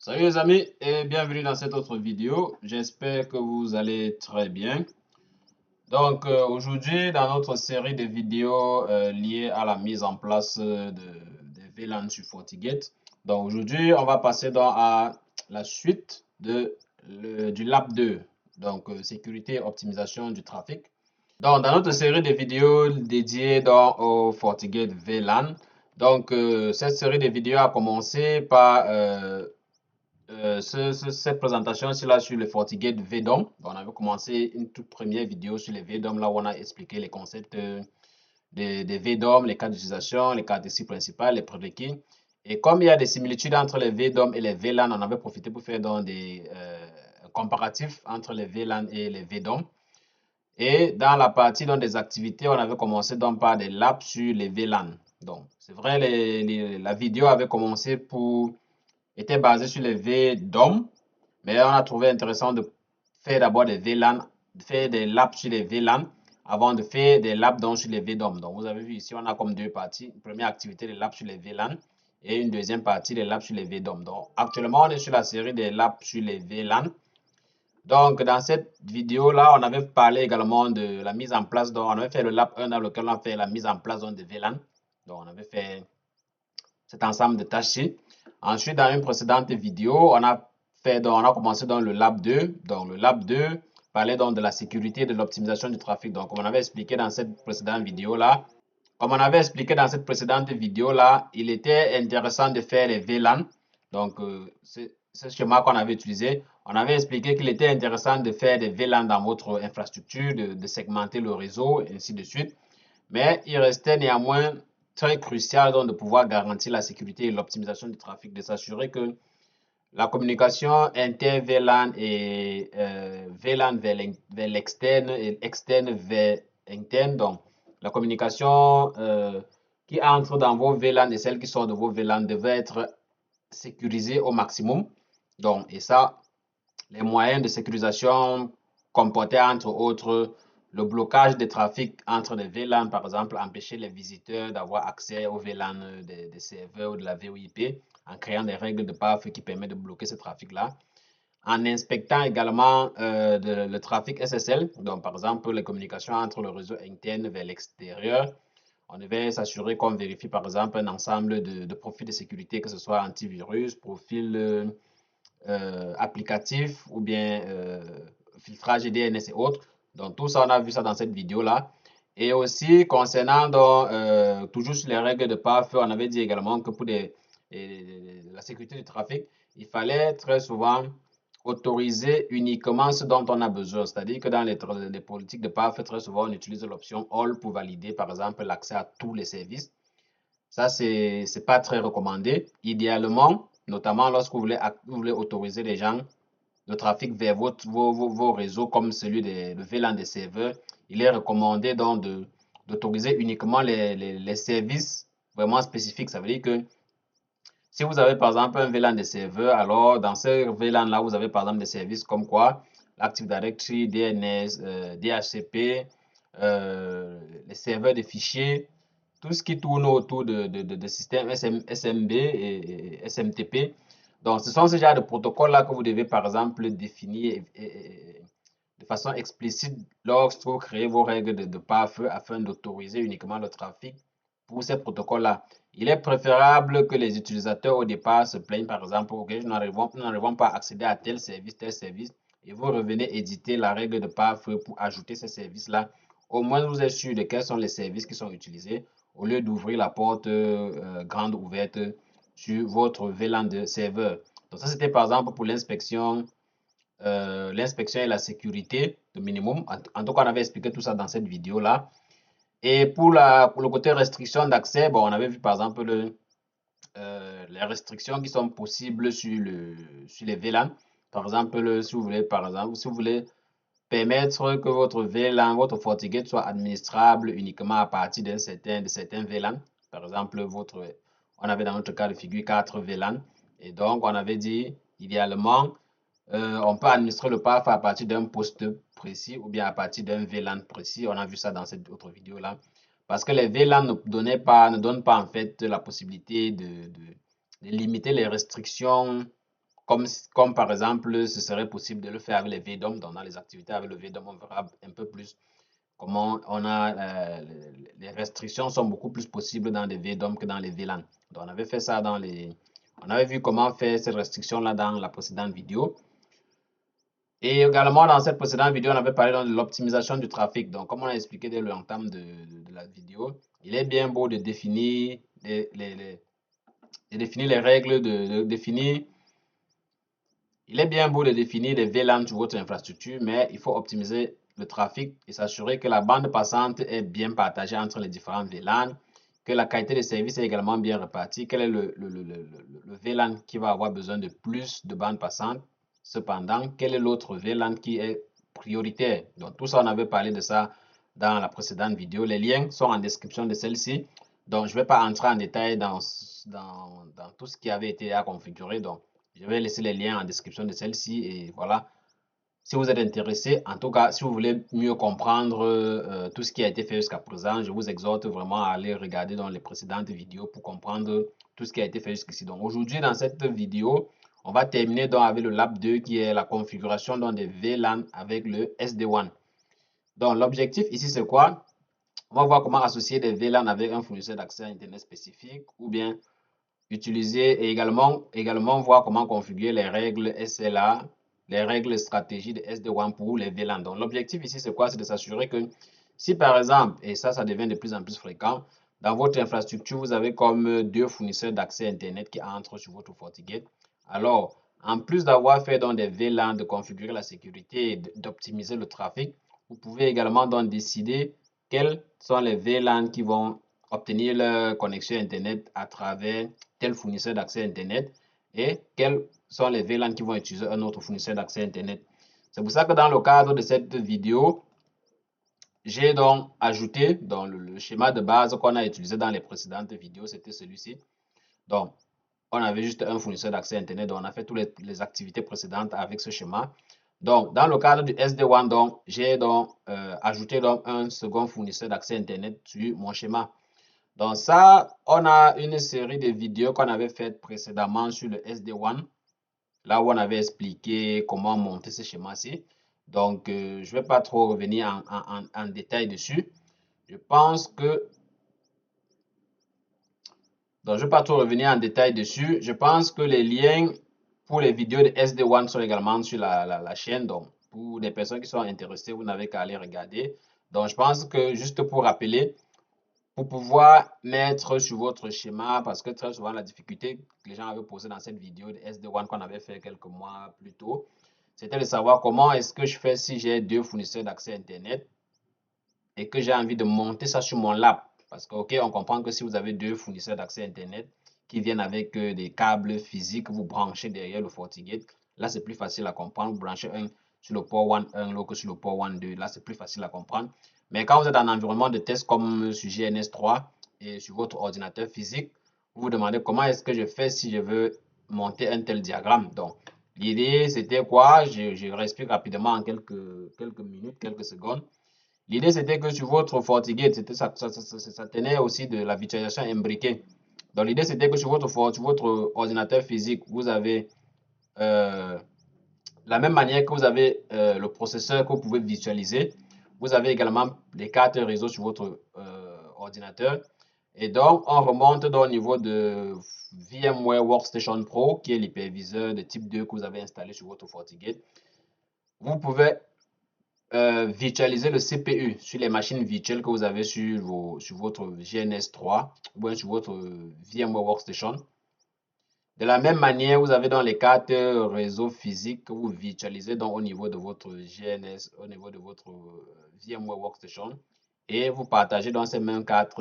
Salut les amis et bienvenue dans cette autre vidéo. J'espère que vous allez très bien. Aujourd'hui, dans notre série de vidéos liées à la mise en place des VLAN sur FortiGate. Donc aujourd'hui, on va passer à la suite du lab 2. Sécurité et optimisation du trafic. Donc dans notre série de vidéos dédiées au FortiGate VLAN. Cette série de vidéos a commencé par cette présentation là sur le FortiGate VDOM. On avait commencé une toute première vidéo sur les VDOM là où on a expliqué les concepts des VDOM, les cas d'utilisation, les caractéristiques principales, les prérequis. Et comme il y a des similitudes entre les VDOM et les VLAN, on avait profité pour faire des comparatifs entre les VLAN et les VDOM. Et dans la partie des activités, on avait commencé par des labs sur les VLAN. Donc, c'est vrai, la vidéo avait commencé était basée sur les VDOM, mais on a trouvé intéressant de faire d'abord des VLAN, de faire des labs sur les VLAN avant de faire des labs sur les VDOM. Donc, vous avez vu ici, on a comme deux parties. Une première activité, les labs sur les VLAN et une deuxième partie, les labs sur les VDOM. Donc, actuellement, on est sur la série des labs sur les VLAN. Donc, dans cette vidéo-là, on avait parlé également de la mise en place. Donc, on avait fait le lab 1 dans lequel on a fait la mise en place des VLAN. Donc, on avait fait cet ensemble de tâches-ci. Ensuite, dans une précédente vidéo, on a commencé dans le lab 2. Donc, le lab 2 parlait donc de la sécurité et de l'optimisation du trafic. Donc, comme on avait expliqué dans cette précédente vidéo-là, il était intéressant de faire les VLAN. Donc, c'est ce schéma qu'on avait utilisé. On avait expliqué qu'il était intéressant de faire des VLAN dans votre infrastructure, de segmenter le réseau, et ainsi de suite. Mais il restait néanmoins très crucial donc, de pouvoir garantir la sécurité et l'optimisation du trafic, de s'assurer que la communication inter-VLAN et VLAN vers l'externe et externe vers interne, donc la communication qui entre dans vos VLAN et celle qui sort de vos VLAN devait être sécurisée au maximum. Donc, et ça, les moyens de sécurisation comportaient entre autres le blocage des trafics entre les VLAN, par exemple, empêcher les visiteurs d'avoir accès aux VLAN des serveurs ou de la VoIP en créant des règles de PAF qui permettent de bloquer ce trafic-là. En inspectant également le trafic SSL, donc par exemple les communications entre le réseau interne vers l'extérieur. On devait s'assurer qu'on vérifie par exemple un ensemble de profils de sécurité, que ce soit antivirus, profil applicatif ou bien filtrage DNS et autres. Donc tout ça, on a vu ça dans cette vidéo-là. Et aussi concernant toujours sur les règles de pare-feu, on avait dit également que pour la sécurité du trafic, il fallait très souvent autoriser uniquement ce dont on a besoin. C'est-à-dire que dans les politiques de pare-feu, très souvent, on utilise l'option All pour valider, par exemple, l'accès à tous les services. Ça, c'est pas très recommandé. Idéalement, notamment lorsque vous voulez autoriser les gens, le trafic vers vos réseaux comme celui de VLAN des serveurs, il est recommandé donc d'autoriser uniquement les services vraiment spécifiques. Ça veut dire que si vous avez par exemple un VLAN de serveur, alors dans ce VLAN-là, vous avez par exemple des services comme quoi l'Active Directory, DNS, DHCP, les serveurs de fichiers, tout ce qui tourne autour de systèmes SMB et SMTP. Donc, ce sont ce genre de protocoles-là que vous devez, par exemple, définir de façon explicite lorsque vous créez vos règles de pare-feu afin d'autoriser uniquement le trafic pour ces protocoles-là. Il est préférable que les utilisateurs au départ se plaignent, par exemple, OK, nous n'arrivons pas à accéder à tel service, et vous revenez éditer la règle de pare-feu pour ajouter ces services-là. Au moins, vous êtes sûr de quels sont les services qui sont utilisés au lieu d'ouvrir la porte grande ouverte sur votre VLAN de serveur. Donc ça, c'était par exemple pour l'inspection et la sécurité de minimum. En tout cas, on avait expliqué tout ça dans cette vidéo-là. Et pour le côté restriction d'accès, bon, on avait vu par exemple les restrictions qui sont possibles sur les VLAN. Par exemple, si vous voulez permettre que votre VLAN, votre FortiGate soit administrable uniquement à partir de certains VLAN. Par exemple, on avait dans notre cas de figure 4 VLAN. Et donc, on avait dit, idéalement, on peut administrer le PAF à partir d'un poste précis ou bien à partir d'un VLAN précis. On a vu ça dans cette autre vidéo-là. Parce que les VLAN ne donnent pas en fait la possibilité de limiter les restrictions comme par exemple, ce serait possible de le faire avec les VDOM. Donc, dans les activités avec le VDOM, on verra un peu plus comment on a les restrictions sont beaucoup plus possibles dans les VDOM que dans les VLAN. Donc, on avait fait ça on avait vu comment faire ces restrictions-là dans la précédente vidéo. Et également, dans cette précédente vidéo, on avait parlé de l'optimisation du trafic. Donc, comme on a expliqué dès l'entame de la vidéo, il est bien beau de définir les règles, il est bien beau de définir les VLAN sur votre infrastructure, mais il faut optimiser le trafic et s'assurer que la bande passante est bien partagée entre les différents VLAN, que la qualité de service est également bien répartie, quel est le VLAN qui va avoir besoin de plus de bande passante. Cependant, quel est l'autre VLAN qui est prioritaire? Donc, tout ça, on avait parlé de ça dans la précédente vidéo. Les liens sont en description de celle-ci. Donc, je ne vais pas entrer en détail dans tout ce qui avait été à configurer. Donc, je vais laisser les liens en description de celle-ci. Et voilà, si vous êtes intéressé, en tout cas, si vous voulez mieux comprendre tout ce qui a été fait jusqu'à présent, je vous exhorte vraiment à aller regarder dans les précédentes vidéos pour comprendre tout ce qui a été fait jusqu'ici. Donc, aujourd'hui, dans cette vidéo, on va terminer donc avec le lab 2 qui est la configuration des VLAN avec le SD-WAN. Donc, l'objectif ici, c'est quoi? On va voir comment associer des VLAN avec un fournisseur d'accès à Internet spécifique ou bien utiliser et également voir comment configurer les règles SLA, les règles stratégies de SD-WAN pour les VLAN. Donc, l'objectif ici, c'est quoi? C'est de s'assurer que si par exemple, et ça devient de plus en plus fréquent, dans votre infrastructure, vous avez comme deux fournisseurs d'accès Internet qui entrent sur votre FortiGate. Alors, en plus d'avoir fait dans des VLAN, de configurer la sécurité et d'optimiser le trafic, vous pouvez également donc décider quels sont les VLAN qui vont obtenir leur connexion Internet à travers tel fournisseur d'accès Internet et quels sont les VLAN qui vont utiliser un autre fournisseur d'accès Internet. C'est pour ça que dans le cadre de cette vidéo, j'ai donc ajouté dans le schéma de base qu'on a utilisé dans les précédentes vidéos, c'était celui-ci. Donc, on avait juste un fournisseur d'accès Internet, donc on a fait toutes les activités précédentes avec ce schéma. Donc, dans le cadre du SD-WAN, j'ai ajouté un second fournisseur d'accès Internet sur mon schéma. Donc ça, on a une série de vidéos qu'on avait faites précédemment sur le SD-WAN, là où on avait expliqué comment monter ce schéma-ci. Donc, je ne vais pas trop revenir en détail dessus. Je pense que... Donc, je ne vais pas trop revenir en détail dessus. Je pense que les liens pour les vidéos de SD-WAN sont également sur la chaîne. Donc, pour les personnes qui sont intéressées, vous n'avez qu'à aller regarder. Donc, je pense que juste pour rappeler, pour pouvoir mettre sur votre schéma, parce que très souvent la difficulté que les gens avaient posée dans cette vidéo de SD-WAN qu'on avait fait quelques mois plus tôt, c'était de savoir comment est-ce que je fais si j'ai deux fournisseurs d'accès Internet et que j'ai envie de monter ça sur mon lab. Parce que, ok, on comprend que si vous avez deux fournisseurs d'accès Internet qui viennent avec des câbles physiques que vous branchez derrière le FortiGate, là c'est plus facile à comprendre. Vous branchez un sur le port 1, l'autre sur le port 2, là c'est plus facile à comprendre. Mais quand vous êtes en environnement de test comme sur GNS3 et sur votre ordinateur physique, vous vous demandez comment est-ce que je fais si je veux monter un tel diagramme. Donc, l'idée c'était quoi? Je réexplique rapidement en quelques minutes, quelques secondes. L'idée, c'était que sur votre FortiGate, ça tenait aussi de la virtualisation imbriquée. Donc, l'idée, c'était que sur votre ordinateur physique, vous avez la même manière que vous avez le processeur que vous pouvez visualiser, vous avez également les cartes réseau sur votre ordinateur. Et donc, on remonte au niveau de VMware Workstation Pro, qui est l'hyperviseur de type 2 que vous avez installé sur votre FortiGate. Vous pouvez virtualiser le CPU sur les machines virtuelles que vous avez sur votre GNS3 ou bien sur votre VMware Workstation. De la même manière, vous avez dans les cartes réseau physique que vous virtualisez donc au niveau de votre GNS, au niveau de votre VMware Workstation. Et vous partagez dans ces mêmes cartes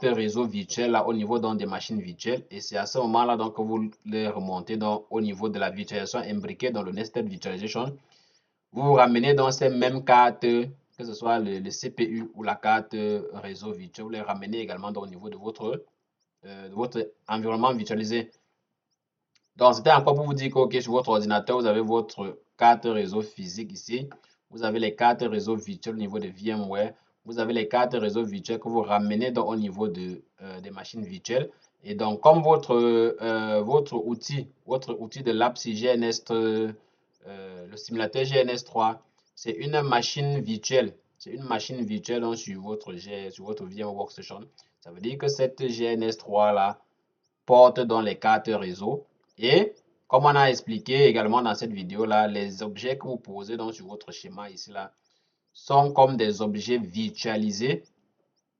réseau virtuel là, au niveau donc, des machines virtuelles. Et c'est à ce moment-là que vous les remontez donc, au niveau de la virtualisation imbriquée dans le Nested Virtualization. Vous ramenez dans ces mêmes cartes, que ce soit le CPU ou la carte réseau virtuel, vous les ramenez également donc, au niveau de votre environnement virtualisé. Donc, c'était encore pour vous dire que okay, sur votre ordinateur, vous avez votre carte réseau physique ici. Vous avez les cartes réseau virtuelles au niveau de VMware. Vous avez les cartes réseau virtuelles que vous ramenez donc, au niveau des machines virtuelles. Et donc, comme votre outil de l'app, c'est GNS, le simulateur GNS3, c'est une machine virtuelle. C'est une machine virtuelle donc, sur votre VMware Workstation. Ça veut dire que cette GNS3 là porte dans les cartes réseau. Et comme on a expliqué également dans cette vidéo là, les objets que vous posez donc sur votre schéma ici là sont comme des objets virtualisés.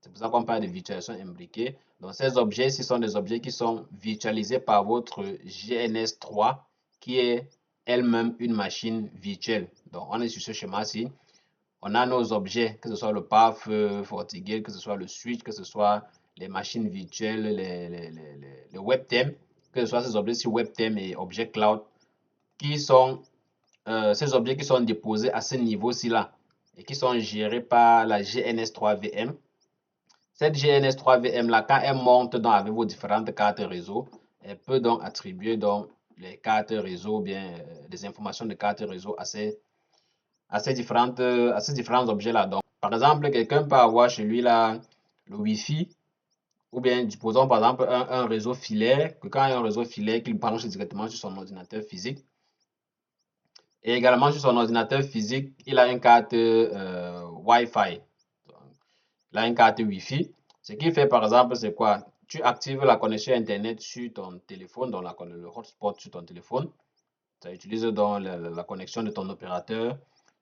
C'est pour ça qu'on parle de virtualisation imbriquée. Donc, ces objets, ce sont des objets qui sont virtualisés par votre GNS3, qui est elle-même une machine virtuelle. Donc, on est sur ce schéma-ci. On a nos objets, que ce soit le path FortiGate, que ce soit le switch, que ce soit les machines virtuelles, les webthèmes, que ce soit ces objets-ci, webthèmes et objets cloud, qui sont ces objets qui sont déposés à ce niveau-ci là et qui sont gérés par la GNS3VM. Cette GNS3VM là, quand elle monte donc avec vos différentes cartes réseau, elle peut donc attribuer donc les cartes réseau, bien des informations de cartes réseau à ces différents objets là. Donc, par exemple, quelqu'un peut avoir chez lui là le Wi-Fi, ou bien disposons par exemple un réseau filaire, que quand il y a un réseau filaire qu'il branche directement sur son ordinateur physique. Et également sur son ordinateur physique, il a une carte Wi-Fi. Il a une carte Wi-Fi. Ce qu'il fait par exemple, c'est quoi? Tu actives la connexion Internet sur ton téléphone, donc le hotspot sur ton téléphone. Tu utilises donc la connexion de ton opérateur.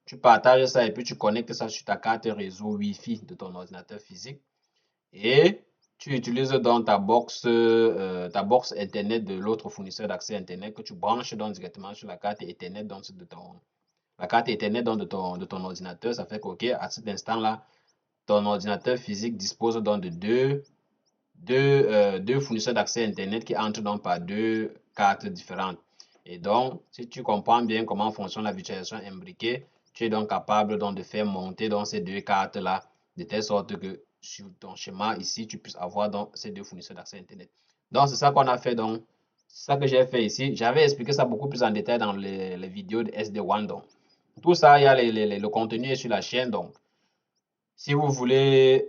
Tu partages ça et puis tu connectes ça sur ta carte réseau Wi-Fi de ton ordinateur physique. Et tu utilises donc ta box Internet de l'autre fournisseur d'accès Internet que tu branches donc directement sur la carte Ethernet donc de ton ordinateur. Ça fait qu'à cet instant-là, ton ordinateur physique dispose donc de deux fournisseurs d'accès Internet qui entrent donc par deux cartes différentes. Et donc, si tu comprends bien comment fonctionne la virtualisation imbriquée, tu es donc capable donc de faire monter donc ces deux cartes-là de telle sorte que sur ton schéma ici, tu puisses avoir donc ces deux fournisseurs d'accès Internet. Donc, c'est ça qu'on a fait donc. C'est ça que j'ai fait ici. J'avais expliqué ça beaucoup plus en détail dans les vidéos de SD-WAN. Donc, tout ça, il y a le contenu est sur la chaîne. Donc, si vous voulez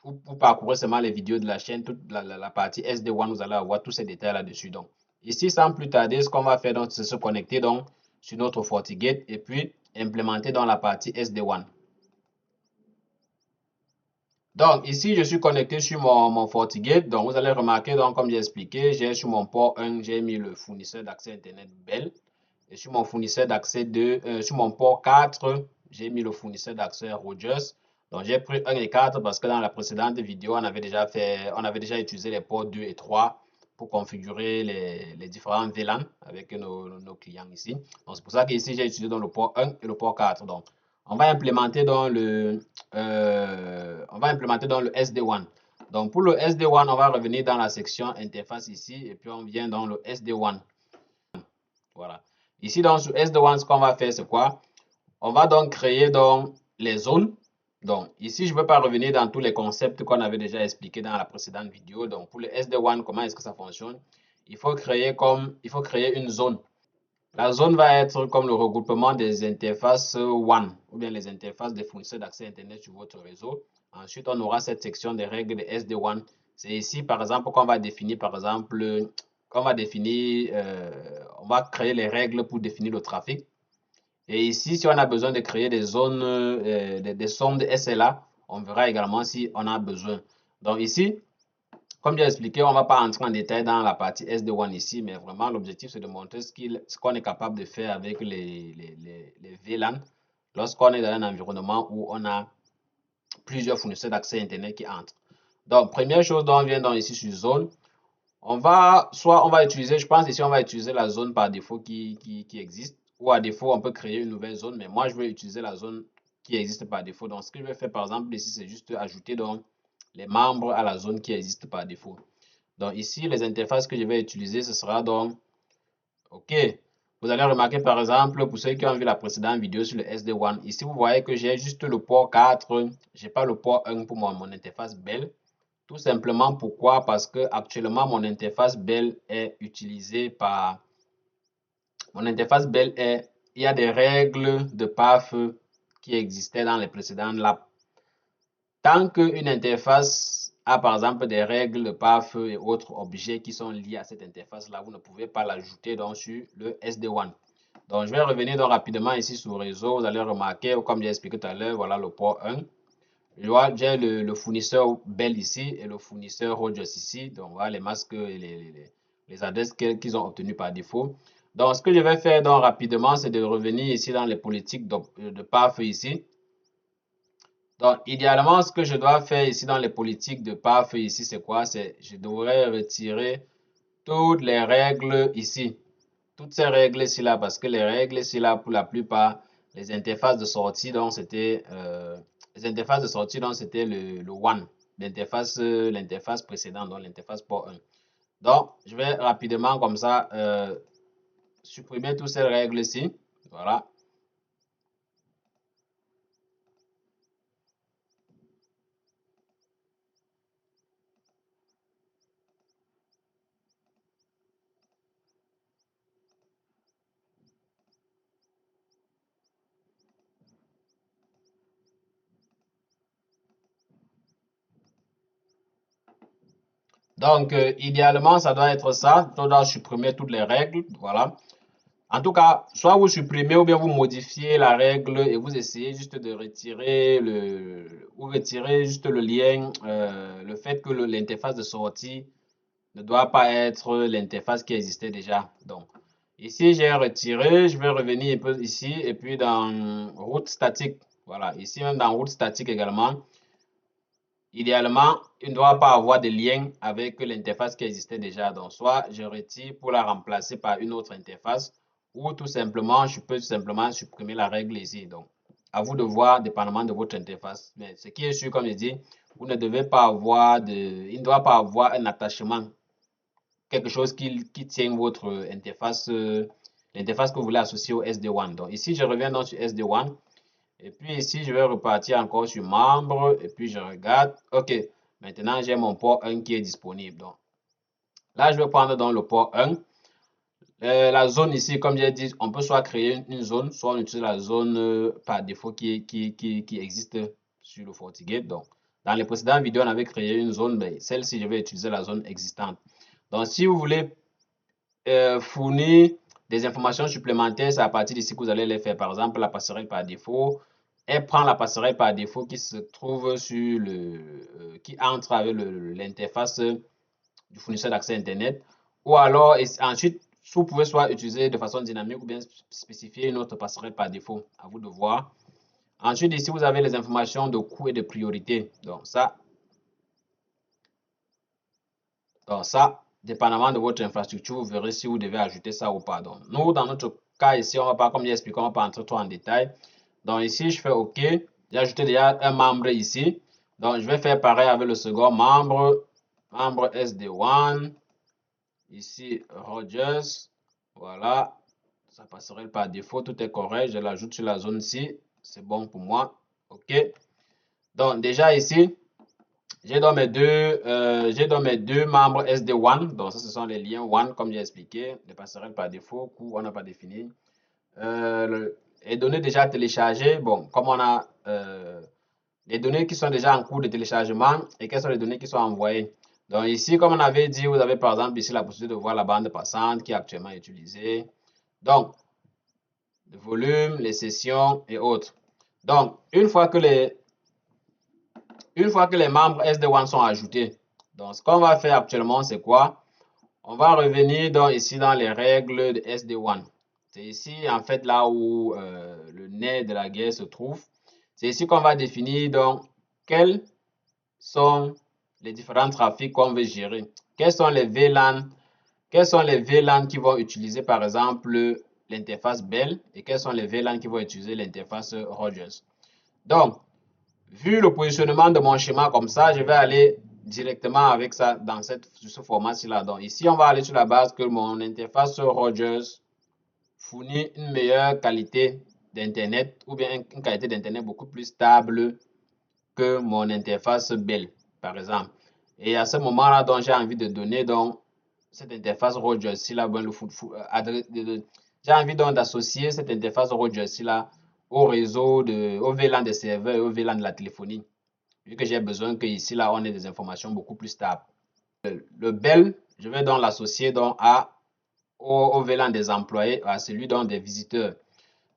vous parcourez seulement les vidéos de la chaîne, toute la partie SD-WAN, vous allez avoir tous ces détails là-dessus. Donc, ici, sans plus tarder, ce qu'on va faire, c'est se connecter donc sur notre FortiGate et puis implémenter dans la partie SD-WAN. Donc, ici, je suis connecté sur mon FortiGate. Donc, vous allez remarquer, donc, comme j'ai expliqué, j'ai sur mon port 1, j'ai mis le fournisseur d'accès Internet Bell. Et sur mon fournisseur d'accès 2, sur mon port 4, j'ai mis le fournisseur d'accès Rogers. Donc, j'ai pris 1 et 4 parce que dans la précédente vidéo, on avait déjà utilisé les ports 2 et 3 pour configurer les différents VLAN avec nos clients ici. Donc, c'est pour ça qu'ici, j'ai utilisé dans le port 1 et le port 4. Donc, on va implémenter dans le SD-WAN. Donc, pour le SD-WAN, on va revenir dans la section interface ici et puis on vient dans le SD-WAN. Voilà. Ici, donc, sur SD-WAN, ce qu'on va faire, c'est quoi? On va donc créer donc les zones. Donc, ici, je ne veux pas revenir dans tous les concepts qu'on avait déjà expliqués dans la précédente vidéo. Donc, pour le SD-WAN, comment est-ce que ça fonctionne? Il faut créer une zone. La zone va être comme le regroupement des interfaces WAN ou bien les interfaces des fournisseurs d'accès Internet sur votre réseau. Ensuite, on aura cette section des règles de SD-WAN. C'est ici, par exemple, qu'on va définir, on va créer les règles pour définir le trafic. Et ici, si on a besoin de créer des zones, des sondes SLA, on verra également si on a besoin. Donc ici, comme j'ai expliqué, on ne va pas entrer en détail dans la partie SD-WAN ici, mais vraiment l'objectif c'est de montrer ce qu'on est capable de faire avec les VLAN lorsqu'on est dans un environnement où on a plusieurs fournisseurs d'accès Internet qui entrent. Donc, première chose dont on vient donc ici sur zone, on va utiliser, je pense ici on va utiliser la zone par défaut qui existe, ou à défaut on peut créer une nouvelle zone, mais moi je vais utiliser la zone qui existe par défaut. Donc, ce que je vais faire par exemple ici, c'est juste ajouter donc les membres à la zone qui existe par défaut. Donc ici, les interfaces que je vais utiliser, ce sera donc, OK. Vous allez remarquer par exemple, pour ceux qui ont vu la précédente vidéo sur le SD-WAN, ici vous voyez que j'ai juste le port 4, je n'ai pas le port 1 pour mon interface Bell. Tout simplement pourquoi? Parce que actuellement mon interface Bell est utilisée par... Mon interface Bell est... Il y a des règles de path qui existaient dans les précédentes labs. Tant qu'une interface a par exemple des règles de pare-feu et autres objets qui sont liés à cette interface-là, vous ne pouvez pas l'ajouter donc sur le SD-WAN. Donc, je vais revenir donc rapidement ici sur réseau. Vous allez remarquer, comme j'ai expliqué tout à l'heure, voilà le port 1. J'ai le fournisseur Bell ici et le fournisseur Rogers ici. Donc, voilà les masques et les adresses qu'ils ont obtenues par défaut. Donc, ce que je vais faire donc rapidement, c'est de revenir ici dans les politiques de pare-feu ici. Donc, idéalement, ce que je dois faire ici dans les politiques de pare-feu ici, c'est quoi? C'est je devrais retirer toutes les règles ici. Toutes ces règles ici là, parce que les règles ici là, pour la plupart, les interfaces de sortie, donc c'était le WAN, l'interface précédente, donc l'interface port 1. Donc, je vais rapidement comme ça supprimer toutes ces règles ici. Voilà. Donc, idéalement, ça doit être ça. On doit supprimer toutes les règles. Voilà. En tout cas, soit vous supprimez ou bien vous modifiez la règle et vous essayez juste de retirer juste le lien, le fait que l'interface de sortie ne doit pas être l'interface qui existait déjà. Donc, ici, j'ai retiré. Je vais revenir un peu ici et puis dans route statique. Voilà, ici même dans route statique également. Idéalement, il ne doit pas avoir de lien avec l'interface qui existait déjà. Donc, soit je retire pour la remplacer par une autre interface, ou tout simplement, je peux tout simplement supprimer la règle ici. Donc, à vous de voir, dépendamment de votre interface. Mais ce qui est sûr, comme je dis, vous ne devez pas avoir il ne doit pas avoir un attachement, quelque chose qui tient votre interface, l'interface que vous voulez associer au SD-WAN. Donc, ici, je reviens donc sur SD-WAN. Et puis ici, je vais repartir encore sur membre. Et puis, je regarde. OK. Maintenant, j'ai mon port 1 qui est disponible. Donc, là, je vais prendre dans le port 1. La zone ici, comme j'ai dit, on peut soit créer une zone, soit on utilise la zone par défaut qui existe sur le FortiGate. Donc, dans les précédentes vidéos, on avait créé une zone, mais celle-ci, je vais utiliser la zone existante. Donc, si vous voulez fournir des informations supplémentaires, c'est à partir d'ici que vous allez les faire. Par exemple, la passerelle par défaut. Elle prend la passerelle par défaut qui se trouve sur qui entre avec l'interface du fournisseur d'accès Internet. Ou alors, ensuite, vous pouvez soit utiliser de façon dynamique ou bien spécifier une autre passerelle par défaut. À vous de voir. Ensuite, ici, vous avez les informations de coût et de priorité. Donc, ça, dépendamment de votre infrastructure, vous verrez si vous devez ajouter ça ou pas. Donc, nous, dans notre cas ici, on va pas, comme j'ai expliqué, on va pas entrer trop en détail. Donc, ici, je fais OK. J'ai ajouté déjà un membre ici. Donc, je vais faire pareil avec le second membre. Membre SD1. Ici, Rogers. Voilà. Ça passerait par défaut. Tout est correct. Je l'ajoute sur la zone ici. C'est bon pour moi. OK. Donc, déjà ici, j'ai dans mes deux membres SD1. Donc, ça, ce sont les liens WAN, comme j'ai expliqué. Les passerelles par défaut, coût, on n'a pas défini. Les données déjà téléchargées, bon, comme on a les données qui sont déjà en cours de téléchargement et quelles sont les données qui sont envoyées. Donc, ici, comme on avait dit, vous avez par exemple ici la possibilité de voir la bande passante qui est actuellement utilisée. Donc, le volume, les sessions et autres. Donc, une fois que les membres SD1 sont ajoutés, donc ce qu'on va faire actuellement, c'est quoi? On va revenir ici dans les règles de SD1. C'est ici, en fait, là où le nez de la guerre se trouve. C'est ici qu'on va définir donc quels sont les différents trafics qu'on veut gérer. Quels sont les VLAN? Quels sont les VLAN qui vont utiliser, par exemple, l'interface Bell et quels sont les VLAN qui vont utiliser l'interface Rogers. Donc, vu le positionnement de mon schéma comme ça, je vais aller directement avec ça dans ce format-ci là. Donc ici, on va aller sur la base que mon interface Rogers fournit une meilleure qualité d'Internet ou bien une qualité d'Internet beaucoup plus stable que mon interface Bell, par exemple. Et à ce moment-là, donc j'ai envie de donner donc cette interface Rogers ici là, j'ai envie donc d'associer cette interface Rogers ici là au réseau au VLAN des serveurs et au VLAN de la téléphonie. vu que j'ai besoin que ici, là, on ait des informations beaucoup plus stables. Le BEL, je vais donc l'associer donc au VLAN des employés, à celui donc des visiteurs.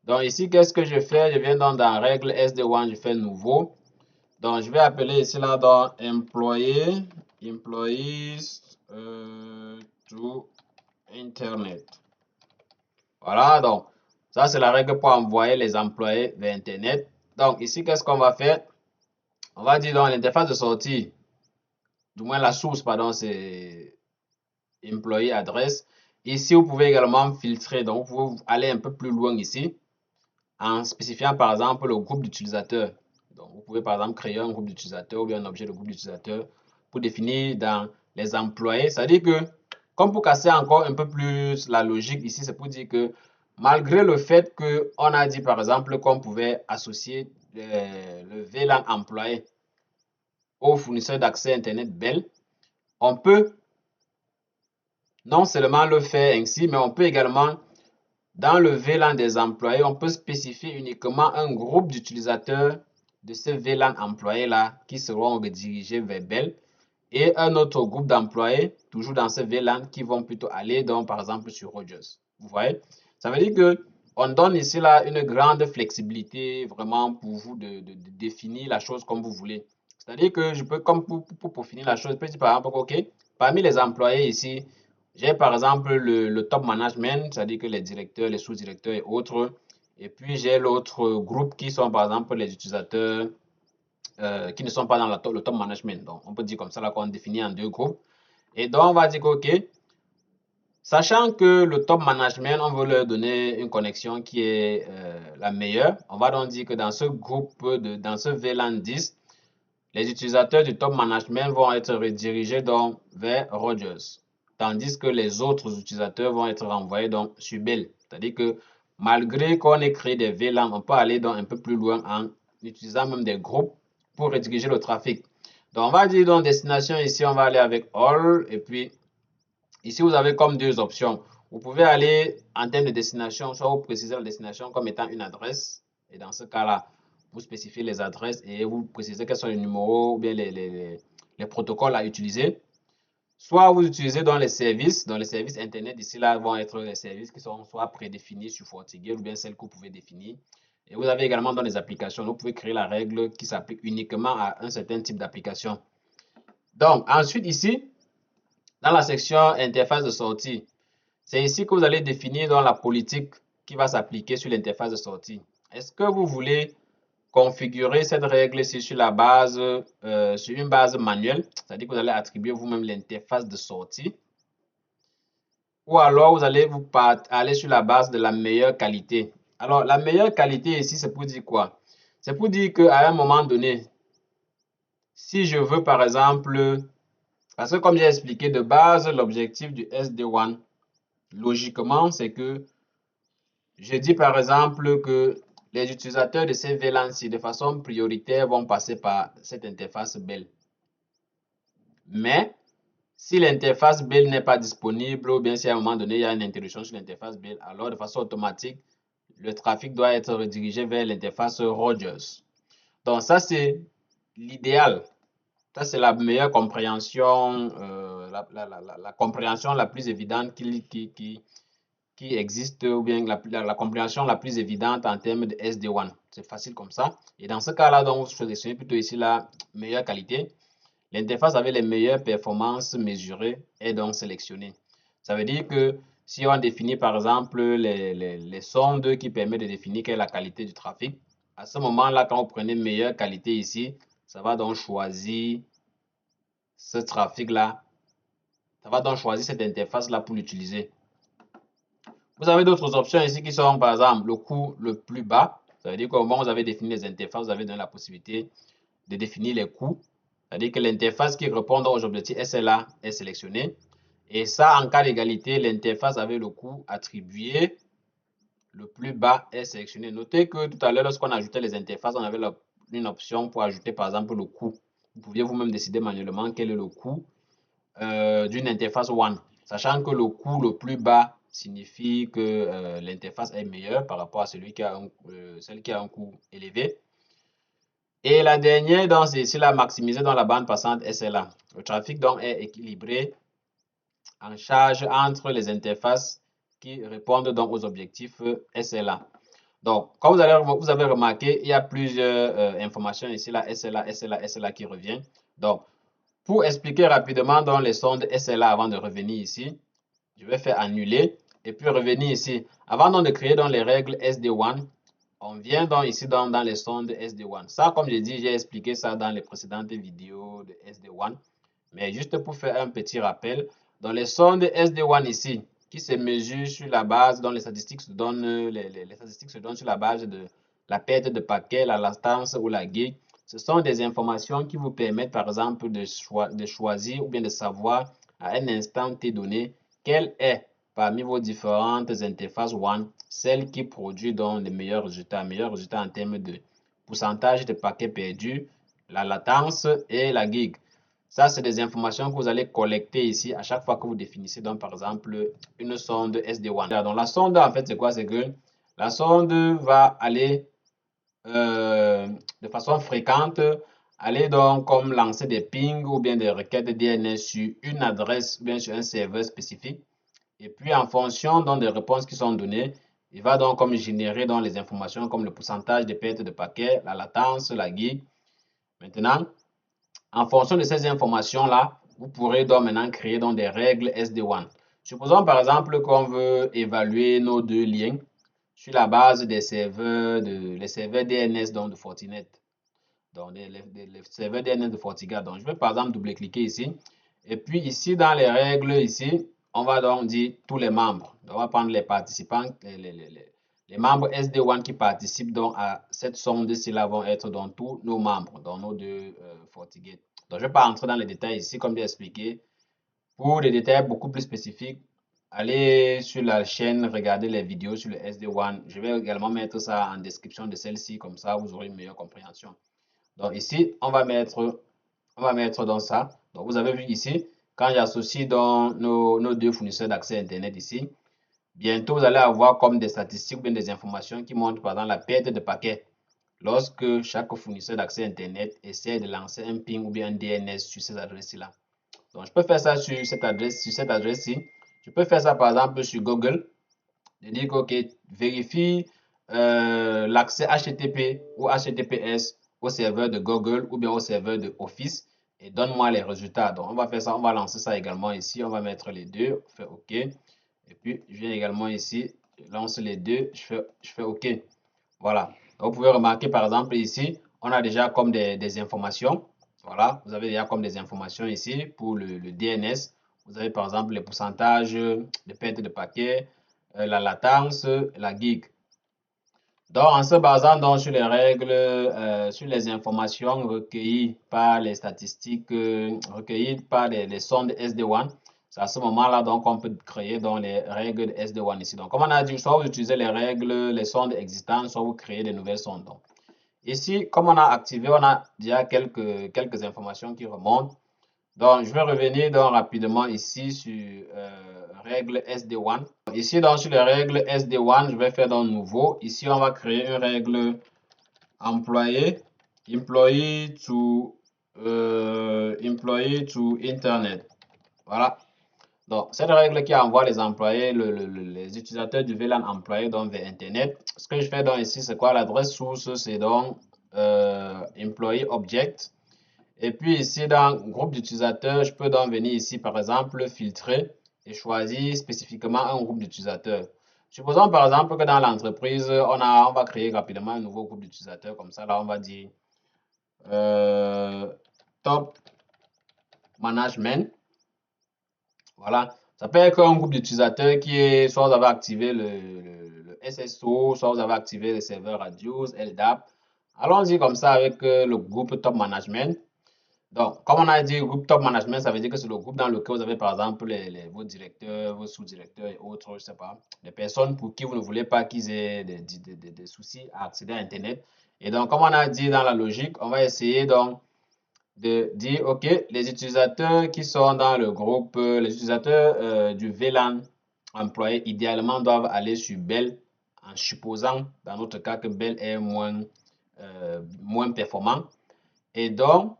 Donc ici, qu'est-ce que je fais? Je viens donc dans règle SD1, je fais nouveau. Donc je vais appeler ici là dans employés to internet. Voilà, donc ça c'est la règle pour envoyer les employés vers internet. Donc ici, qu'est-ce qu'on va faire? On va dire dans l'interface de sortie, du moins la source, pardon, c'est employé adresse. Ici, vous pouvez également filtrer, donc vous pouvez aller un peu plus loin ici en spécifiant par exemple le groupe d'utilisateurs. Donc, vous pouvez par exemple créer un groupe d'utilisateurs ou bien un objet de groupe d'utilisateurs pour définir dans les employés. C'est-à-dire que, comme pour casser encore un peu plus la logique ici, c'est pour dire que malgré le fait qu'on a dit par exemple qu'on pouvait associer le VLAN employé au fournisseur d'accès Internet Bell, on peut non seulement le faire ainsi, mais on peut également, dans le VLAN des employés, on peut spécifier uniquement un groupe d'utilisateurs de ce VLAN employé-là qui seront redirigés vers Bell et un autre groupe d'employés, toujours dans ce VLAN, qui vont plutôt aller, donc, par exemple, sur Rogers. Vous voyez? Ça veut dire que on donne ici là une grande flexibilité vraiment pour vous de définir la chose comme vous voulez. C'est-à-dire que je peux, comme pour finir la chose, je peux dire par exemple, OK, parmi les employés ici, j'ai par exemple le top management, c'est-à-dire que les directeurs, les sous-directeurs et autres. Et puis j'ai l'autre groupe qui sont par exemple les utilisateurs qui ne sont pas dans le top management. Donc on peut dire comme ça là qu'on définit en deux groupes. Et donc on va dire que, OK, sachant que le top management, on veut leur donner une connexion qui est la meilleure, on va donc dire que dans ce groupe, dans ce VLAN 10, les utilisateurs du top management vont être redirigés donc vers Rogers, tandis que les autres utilisateurs vont être renvoyés donc sur Bell. C'est-à-dire que malgré qu'on ait créé des VLAN, on peut aller donc un peu plus loin en utilisant même des groupes pour rediriger le trafic. Donc on va dire donc destination ici, on va aller avec All et puis ici vous avez comme deux options. Vous pouvez aller en termes de destination, soit vous précisez la destination comme étant une adresse et dans ce cas-là, vous spécifiez les adresses et vous précisez quels sont les numéros ou bien les protocoles à utiliser. Soit vous utilisez dans les services Internet, ici là vont être les services qui sont soit prédéfinis sur FortiGate ou bien celles que vous pouvez définir. Et vous avez également dans les applications, vous pouvez créer la règle qui s'applique uniquement à un certain type d'application. Donc ensuite ici, dans la section interface de sortie, c'est ici que vous allez définir dans la politique qui va s'appliquer sur l'interface de sortie. Est-ce que vous voulez configurer cette règle ici sur la base, sur une base manuelle, c'est-à-dire que vous allez attribuer vous-même l'interface de sortie, ou alors vous allez aller sur la base de la meilleure qualité. Alors, la meilleure qualité ici, c'est pour dire quoi? C'est pour dire qu'à un moment donné, si je veux par exemple, parce que comme j'ai expliqué de base, l'objectif du SD1, logiquement, c'est que je dis par exemple que les utilisateurs de ces VLAN-ci de façon prioritaire vont passer par cette interface Bell. Mais si l'interface Bell n'est pas disponible ou bien si à un moment donné il y a une interruption sur l'interface Bell, alors de façon automatique, le trafic doit être redirigé vers l'interface Rogers. Donc ça c'est l'idéal. Ça c'est la meilleure compréhension, la compréhension la plus évidente qui existe ou bien la compréhension la plus évidente en termes de SD1. C'est facile comme ça. Et dans ce cas-là, donc, vous sélectionnez plutôt ici la meilleure qualité. L'interface avec les meilleures performances mesurées est donc sélectionnée. Ça veut dire que si on définit par exemple les sondes qui permettent de définir quelle est la qualité du trafic, à ce moment-là, quand vous prenez meilleure qualité ici, ça va donc choisir ce trafic-là. Ça va donc choisir cette interface-là pour l'utiliser. Vous avez d'autres options ici qui sont par exemple le coût le plus bas. Ça veut dire qu'au moment où vous avez défini les interfaces, vous avez donné la possibilité de définir les coûts. C'est-à-dire que l'interface qui répond aux objectifs SLA est sélectionnée. Et ça, en cas d'égalité, l'interface avec le coût attribué le plus bas est sélectionné. Notez que tout à l'heure, lorsqu'on ajoutait les interfaces, on avait une option pour ajouter par exemple le coût. Vous pouviez vous-même décider manuellement quel est le coût d'une interface One, sachant que le coût le plus bas signifie que l'interface est meilleure par rapport à celle qui a un coût élevé. Et la dernière, donc, c'est ici la maximiser dans la bande passante SLA. Le trafic donc est équilibré en charge entre les interfaces qui répondent donc aux objectifs SLA. Donc, comme vous avez remarqué, il y a plusieurs informations ici, la SLA, SLA, SLA qui revient. Donc, pour expliquer rapidement dans les sondes SLA avant de revenir ici, je vais faire annuler et puis revenir ici. Avant donc de créer dans les règles SD1, on vient donc ici dans les sondes SD1. Ça, comme je dis, j'ai expliqué ça dans les précédentes vidéos de SD1. Mais juste pour faire un petit rappel, dans les sondes SD1 ici, qui se mesurent sur la base, dont les statistiques se donnent, les statistiques se donnent sur la base de la perte de paquets, la latence ou la gig. Ce sont des informations qui vous permettent, par exemple, de choisir ou bien de savoir à un instant T donné quelle est parmi vos différentes interfaces WAN celle qui produit donc les meilleurs résultats en termes de pourcentage de paquets perdus, la latence et la gig. Ça, c'est des informations que vous allez collecter ici à chaque fois que vous définissez, donc, par exemple, une sonde SD1. Donc, la sonde, en fait, c'est quoi? C'est que la sonde va aller de façon fréquente, aller donc comme lancer des pings ou bien des requêtes DNS sur une adresse ou bien sur un serveur spécifique. Et puis, en fonction donc, des réponses qui sont données, il va donc comme générer donc, les informations comme le pourcentage de perte de paquets, la latence, la gig. Maintenant, en fonction de ces informations-là, vous pourrez donc maintenant créer donc des règles SD1. Supposons par exemple qu'on veut évaluer nos deux liens sur la base des serveurs, les serveurs DNS donc de Fortinet. Donc, les serveurs DNS de FortiGuard. Donc, je vais par exemple double-cliquer ici. Et puis ici, dans les règles, ici, on va donc dire tous les membres. Donc, on va prendre les participants, les membres SD1 qui participent donc à cette sonde-ci là vont être donc tous nos membres, dans nos deux FortiGate. Donc, je ne vais pas entrer dans les détails ici, comme j'ai expliqué. Pour des détails beaucoup plus spécifiques, allez sur la chaîne, regardez les vidéos sur le SD1. Je vais également mettre ça en description de celle-ci, comme ça vous aurez une meilleure compréhension. Donc ici, on va mettre dans ça. Donc vous avez vu ici, quand j'associe dans nos deux fournisseurs d'accès Internet ici, bientôt vous allez avoir comme des statistiques ou bien des informations qui montrent par exemple la perte de paquets lorsque chaque fournisseur d'accès Internet essaie de lancer un ping ou bien un DNS sur ces adresses-là. Donc je peux faire ça sur cette adresse-ci. Je peux faire ça par exemple sur Google. Je dis que, OK, vérifie l'accès HTTP ou HTTPS au serveur de Google ou bien au serveur de Office et donne-moi les résultats. Donc, on va faire ça, on va lancer ça également ici. On va mettre les deux, on fait OK. Et puis, je viens également ici, je lance les deux, je fais OK. Voilà. Donc, vous pouvez remarquer, par exemple, ici, on a déjà comme des informations. Voilà, vous avez déjà comme des informations ici pour le DNS. Vous avez par exemple les pourcentages de perte de paquets, la latence, la gig. Donc, en se basant donc sur les règles, sur les informations recueillies par les statistiques, recueillies par les sondes SD1, c'est à ce moment-là donc on peut créer donc les règles de SD1 ici. Donc, comme on a dit, soit vous utilisez les règles, les sondes existantes, soit vous créez de nouvelles sondes. Donc, ici, comme on a activé, on a déjà quelques informations qui remontent. Donc, je vais revenir donc rapidement ici sur règle SD1. Ici, donc, sur les règles SD1, je vais faire donc nouveau. Ici, on va créer une règle employé, employee to Internet. Voilà. Donc, cette règle qui envoie les employés, les utilisateurs du VLAN employés donc vers Internet. Ce que je fais donc ici, c'est quoi? L'adresse source, c'est donc employee object. Et puis ici, dans groupe d'utilisateurs, je peux donc venir ici, par exemple, filtrer et choisir spécifiquement un groupe d'utilisateurs. Supposons par exemple que dans l'entreprise, on va créer rapidement un nouveau groupe d'utilisateurs. Comme ça, là, on va dire top management. Voilà. Ça peut être un groupe d'utilisateurs qui est, soit vous avez activé le SSO, soit vous avez activé le serveur Radius, LDAP. Allons-y comme ça avec le groupe top management. Donc, comme on a dit, groupe top management, ça veut dire que c'est le groupe dans lequel vous avez, par exemple, vos directeurs, vos sous-directeurs et autres, je ne sais pas, des personnes pour qui vous ne voulez pas qu'ils aient des soucis à accéder à Internet. Et donc, comme on a dit dans la logique, on va essayer donc de dire, OK, les utilisateurs qui sont dans le groupe, les utilisateurs du VLAN employé, idéalement, doivent aller sur Bell, en supposant, dans notre cas, que Bell est moins moins performant. Et donc,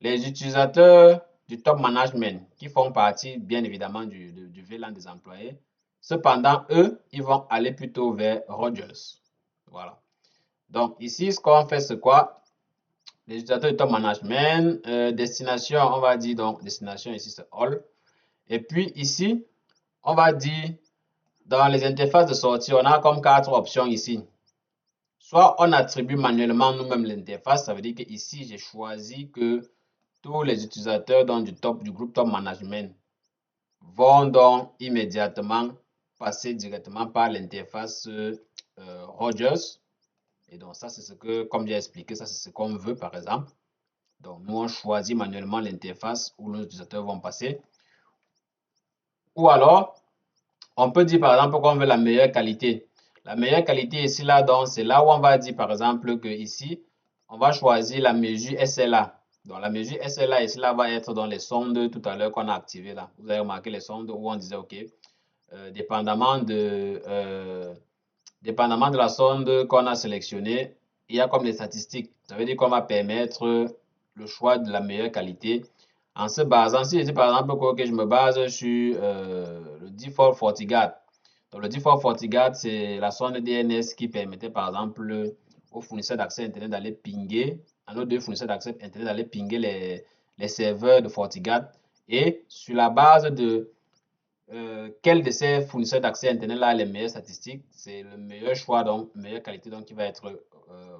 les utilisateurs du top management qui font partie, bien évidemment, du VLAN des employés, cependant, eux, ils vont aller plutôt vers Rogers. Voilà. Donc, ici, ce qu'on fait, c'est quoi? Les utilisateurs du top management, destination, on va dire, donc, destination, ici, c'est all. Et puis, ici, on va dire, dans les interfaces de sortie, on a comme 4 options ici. Soit on attribue manuellement nous-mêmes l'interface, ça veut dire que ici, j'ai choisi que tous les utilisateurs donc, du groupe top management vont donc immédiatement passer directement par l'interface Rogers. Et donc ça, c'est ce que, comme j'ai expliqué, ça c'est ce qu'on veut par exemple. Donc nous, on choisit manuellement l'interface où nos utilisateurs vont passer. Ou alors, on peut dire par exemple qu'on veut la meilleure qualité. La meilleure qualité ici, là, donc c'est là où on va dire par exemple que ici, on va choisir la mesure SLA. Donc la mesure SLA ici, là, va être dans les sondes tout à l'heure qu'on a activées là. Vous avez remarqué les sondes où on disait, OK, dépendamment de la sonde qu'on a sélectionnée, il y a comme des statistiques. Ça veut dire qu'on va permettre le choix de la meilleure qualité en se basant, si je dis par exemple que je me base sur le default FortiGuard. Donc le default FortiGuard, c'est la sonde DNS qui permettait par exemple aux fournisseurs d'accès Internet d'aller pinguer, à nos deux fournisseurs d'accès Internet d'aller pinguer les serveurs de FortiGuard. Et sur la base de quel de ces fournisseurs d'accès Internet là a les meilleures statistiques, c'est le meilleur choix, donc meilleure qualité donc qui va être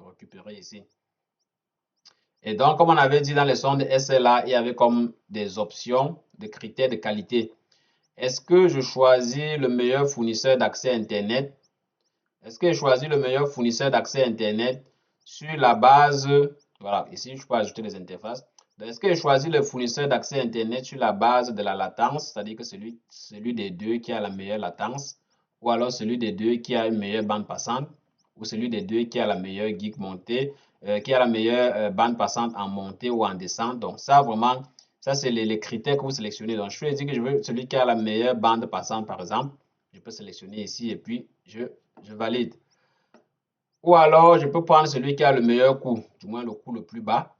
récupéré ici. Et donc, comme on avait dit dans les sondes SLA, il y avait comme des options, des critères de qualité. Est-ce que je choisis le meilleur fournisseur d'accès Internet? Est-ce que je choisis le meilleur fournisseur d'accès Internet sur la base, voilà, ici je peux ajouter les interfaces. Est-ce que je choisis le fournisseur d'accès Internet sur la base de la latence, c'est-à-dire que celui des deux qui a la meilleure latence, ou alors celui des deux qui a une meilleure bande passante, ou celui des deux qui a la meilleure geek montée, qui a la meilleure bande passante en montée ou en descente. Donc ça vraiment, ça c'est les critères que vous sélectionnez. Donc je peux dire que je veux celui qui a la meilleure bande passante par exemple. Je peux sélectionner ici et puis je valide. Ou alors, je peux prendre celui qui a le meilleur coût, du moins le coût le plus bas.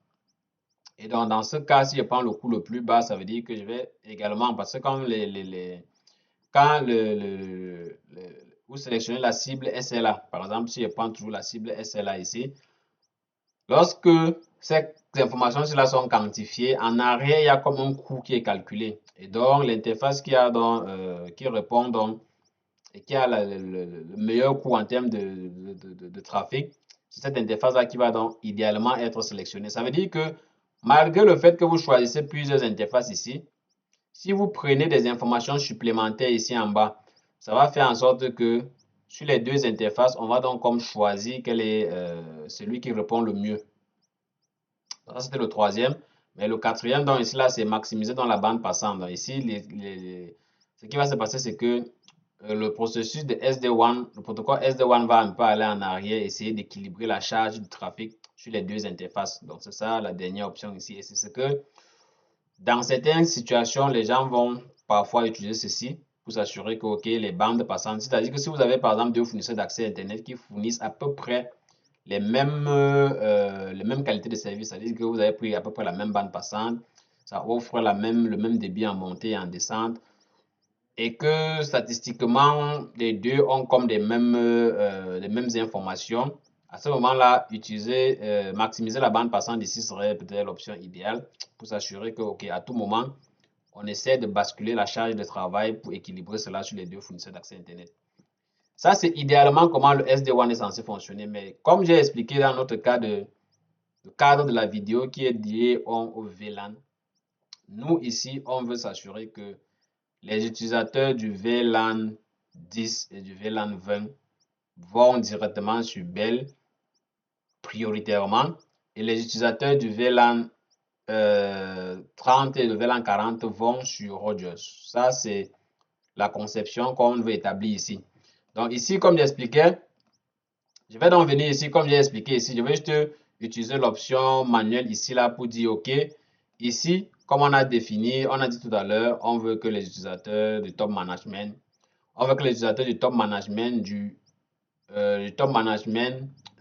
Et donc, dans ce cas, si je prends le coût le plus bas, ça veut dire que je vais également, parce que quand vous sélectionnez la cible SLA, par exemple, si je prends toujours la cible SLA ici, lorsque ces informations-là sont quantifiées, en arrière, il y a comme un coût qui est calculé. Et donc, l'interface qui répond donc et qui a le meilleur coût en termes de trafic, c'est cette interface-là qui va donc idéalement être sélectionnée. Ça veut dire que malgré le fait que vous choisissez plusieurs interfaces ici, si vous prenez des informations supplémentaires ici en bas, ça va faire en sorte que sur les deux interfaces, on va donc comme choisir quel est celui qui répond le mieux. Ça, c'était le troisième. Mais le quatrième, donc ici, là, c'est maximiser dans la bande passante. Donc, ici, ce qui va se passer, c'est que le processus de SD-WAN, le protocole SD-WAN va un peu aller en arrière, essayer d'équilibrer la charge du trafic sur les deux interfaces. Donc, c'est ça la dernière option ici. Et c'est ce que, dans certaines situations, les gens vont parfois utiliser ceci pour s'assurer que, OK, les bandes passantes, c'est-à-dire que si vous avez, par exemple, deux fournisseurs d'accès Internet qui fournissent à peu près les mêmes qualités de service, c'est-à-dire que vous avez pris à peu près la même bande passante, ça offre le même débit en montée et en descente, et que statistiquement, les deux ont comme les mêmes informations. À ce moment-là, maximiser la bande passante ici serait peut-être l'option idéale pour s'assurer que, OK, à tout moment, on essaie de basculer la charge de travail pour équilibrer cela sur les deux fournisseurs d'accès Internet. Ça, c'est idéalement comment le SD-WAN est censé fonctionner. Mais comme j'ai expliqué dans notre cas le cadre de la vidéo qui est lié au VLAN, nous ici, on veut s'assurer que les utilisateurs du VLAN 10 et du VLAN 20 vont directement sur Bell prioritairement et les utilisateurs du VLAN 30 et le VLAN 40 vont sur Rogers. Ça, c'est la conception qu'on veut établir ici. Donc ici, comme j'expliquais, je vais donc venir ici, comme j'ai expliqué ici, je vais juste utiliser l'option manuelle ici là pour dire OK. Ici, comme on a défini, on a dit tout à l'heure, on veut que les utilisateurs du top management,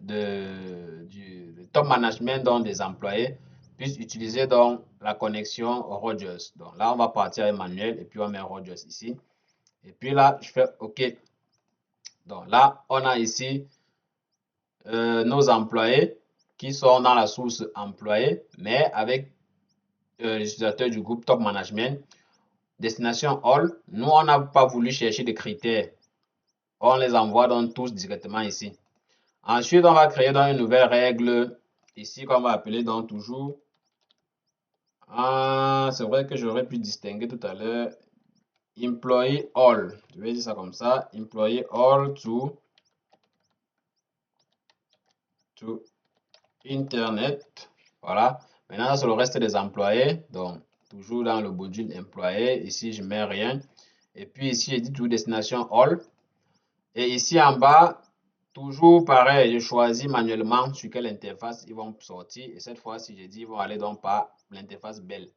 du top management donc des employés puisse utiliser donc la connexion Rogers. Donc là, on va partir avec manuel et puis on met Rogers ici. Et puis là, je fais OK. Donc là, on a ici nos employés qui sont dans la source employés, mais avec les utilisateurs du groupe Top Management. Destination All. Nous, on n'a pas voulu chercher des critères. On les envoie donc tous directement ici. Ensuite, on va créer donc une nouvelle règle ici qu'on va appeler donc toujours. C'est vrai que j'aurais pu distinguer tout à l'heure. Employee All. Je vais dire ça comme ça. Employee All to Internet. Voilà. Maintenant, c'est le reste des employés. Donc, toujours dans le module employé. Ici, je mets rien. Et puis ici, j'ai dit tout destination all. Et ici en bas, toujours pareil, je choisis manuellement sur quelle interface ils vont sortir. Et cette fois-ci, j'ai dit ils vont aller donc par l'interface belle.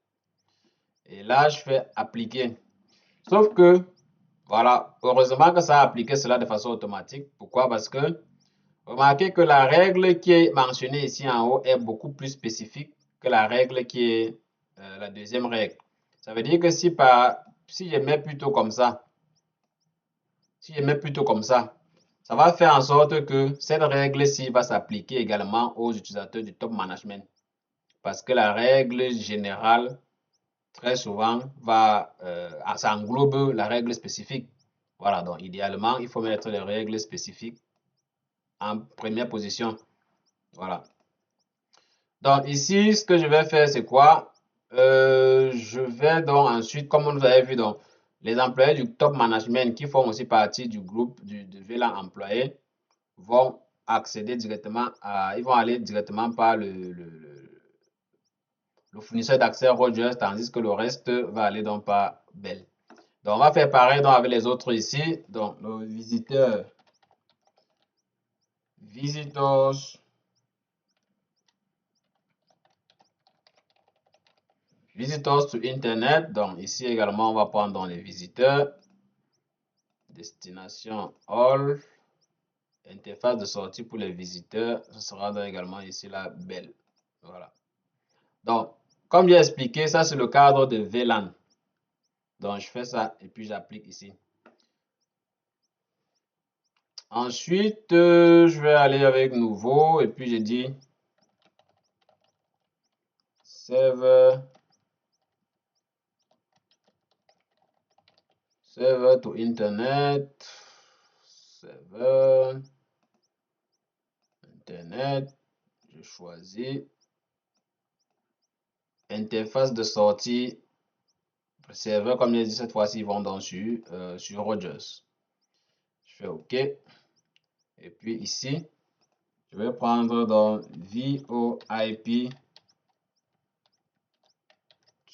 Et là, je fais appliquer. Sauf que, voilà, heureusement que ça a appliqué cela de façon automatique. Pourquoi? Parce que remarquez que la règle qui est mentionnée ici en haut est beaucoup plus spécifique que la règle qui est la deuxième règle. Ça veut dire que si je mets plutôt comme ça, ça va faire en sorte que cette règle-ci va s'appliquer également aux utilisateurs du top management. Parce que la règle générale, très souvent, ça englobe la règle spécifique. Voilà, donc idéalement, il faut mettre les règles spécifiques en première position. Voilà. Donc ici, ce que je vais faire, c'est quoi? Je vais donc ensuite, comme vous avez vu, donc, les employés du top management qui font aussi partie du groupe du VLAN employé vont accéder directement ils vont aller directement par le fournisseur d'accès Rogers, tandis que le reste va aller donc par Bell. Donc on va faire pareil donc avec les autres ici. Donc le visitors to internet. Donc ici également on va prendre dans les visiteurs. Destination all. Interface de sortie pour les visiteurs. Ce sera donc également ici la Bell. Voilà. Donc comme j'ai expliqué, ça c'est le cadre de VLAN. Donc, je fais ça et puis j'applique ici. Ensuite, je vais aller avec nouveau et puis je dis server to internet. Server internet. Je choisis interface de sortie. Serveur, comme je l'ai dit cette fois-ci, ils vont donc sur Rogers. Je fais OK. Et puis ici, je vais prendre dans VoIP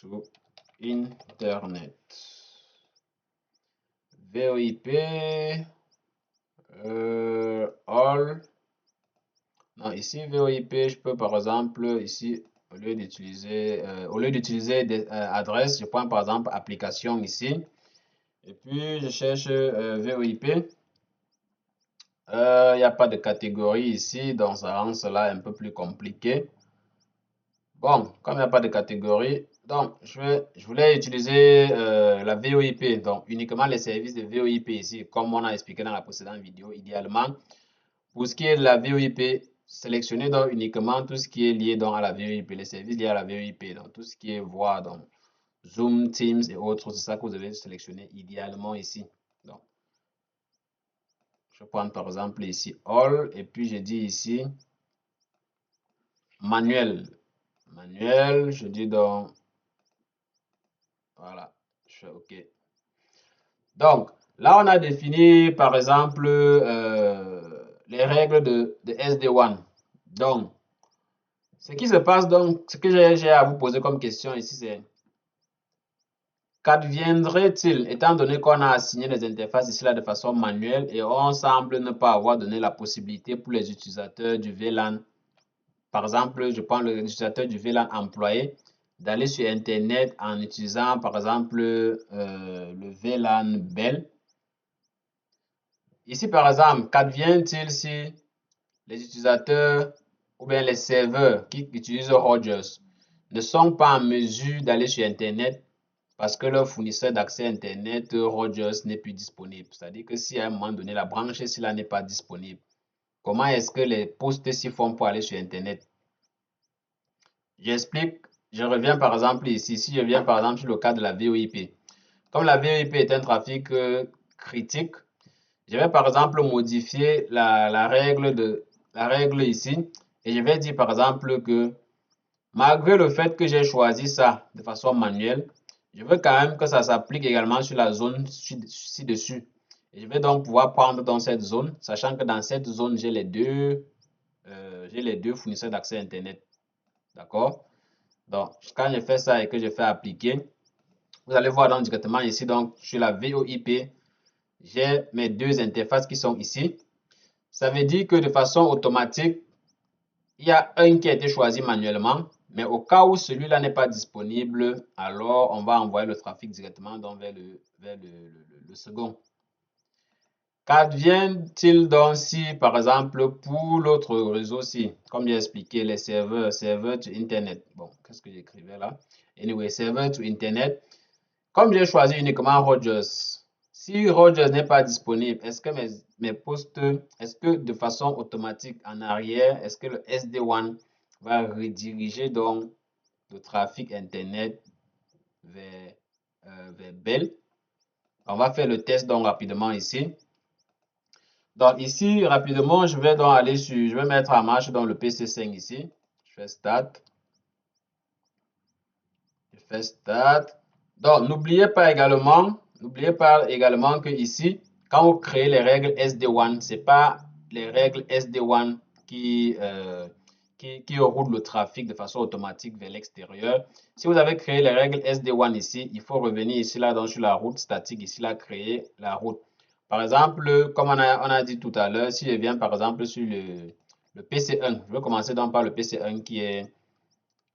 to internet. VoIP all. Non, ici VoIP, je peux par exemple ici au lieu d'utiliser des adresses, je prends par exemple application ici et puis je cherche VoIP. Il n'y a pas de catégorie ici, donc ça rend cela un peu plus compliqué. Bon, comme il n'y a pas de catégorie, donc je voulais utiliser la VoIP, donc uniquement les services de VoIP ici, comme on a expliqué dans la précédente vidéo, idéalement. Pour ce qui est de la VoIP, sélectionnez donc uniquement tout ce qui est lié donc à la VoIP, les services liés à la VoIP, donc tout ce qui est voix, donc Zoom, Teams et autres, c'est ça que vous devez sélectionner idéalement ici. Donc, je prends par exemple ici All et puis je dis ici manuel. Manuel, je dis donc, voilà, je fais OK. Donc, là, on a défini par exemple les règles de SD-WAN. Donc, ce qui se passe donc, ce que j'ai à vous poser comme question ici, c'est qu'adviendrait-il étant donné qu'on a assigné les interfaces ici là de façon manuelle et on semble ne pas avoir donné la possibilité pour les utilisateurs du VLAN, par exemple, je prends l'utilisateur du VLAN employé, d'aller sur Internet en utilisant par exemple le VLAN Bell. Ici, par exemple, qu'advient-il si les utilisateurs ou bien les serveurs qui utilisent Rogers ne sont pas en mesure d'aller sur Internet parce que leur fournisseur d'accès Internet, Rogers, n'est plus disponible. C'est-à-dire que si à un moment donné, la branche, si là n'est pas disponible, comment est-ce que les postes s'y font pour aller sur Internet? J'explique, je reviens par exemple ici, si je viens par exemple sur le cas de la VoIP. Comme la VoIP est un trafic critique, je vais par exemple modifier la règle ici et je vais dire par exemple que malgré le fait que j'ai choisi ça de façon manuelle, je veux quand même que ça s'applique également sur la zone ci-dessus. Et je vais donc pouvoir prendre dans cette zone, sachant que dans cette zone, j'ai les deux fournisseurs d'accès Internet. D'accord? Donc, quand je fais ça et que je fais appliquer, vous allez voir donc directement ici, donc sur la VoIP, j'ai mes deux interfaces qui sont ici. Ça veut dire que de façon automatique, il y a un qui a été choisi manuellement, mais au cas où celui-là n'est pas disponible, alors on va envoyer le trafic directement donc vers le second. Qu'advient-il donc si, par exemple, pour l'autre réseau-ci, comme j'ai expliqué, les serveurs to Internet. Bon, qu'est-ce que j'écrivais là? Anyway, serveur to Internet. Comme j'ai choisi uniquement Rogers, si Rogers n'est pas disponible, est-ce que mes postes, est-ce que de façon automatique en arrière, est-ce que le SD-WAN va rediriger donc le trafic Internet vers Bell? On va faire le test donc rapidement ici. Donc ici, rapidement, je vais donc aller sur, je vais mettre en marche dans le PC5 ici. Je fais Start. Je fais Start. Donc, n'oubliez pas également que ici, quand vous créez les règles SD-WAN, ce n'est pas les règles SD-WAN qui roulent le trafic de façon automatique vers l'extérieur. Si vous avez créé les règles SD-WAN ici, il faut revenir ici, là, donc sur la route statique, ici, là, créer la route. Par exemple, comme on a dit tout à l'heure, si je viens par exemple sur le PC1, je vais commencer donc par le PC1 qui est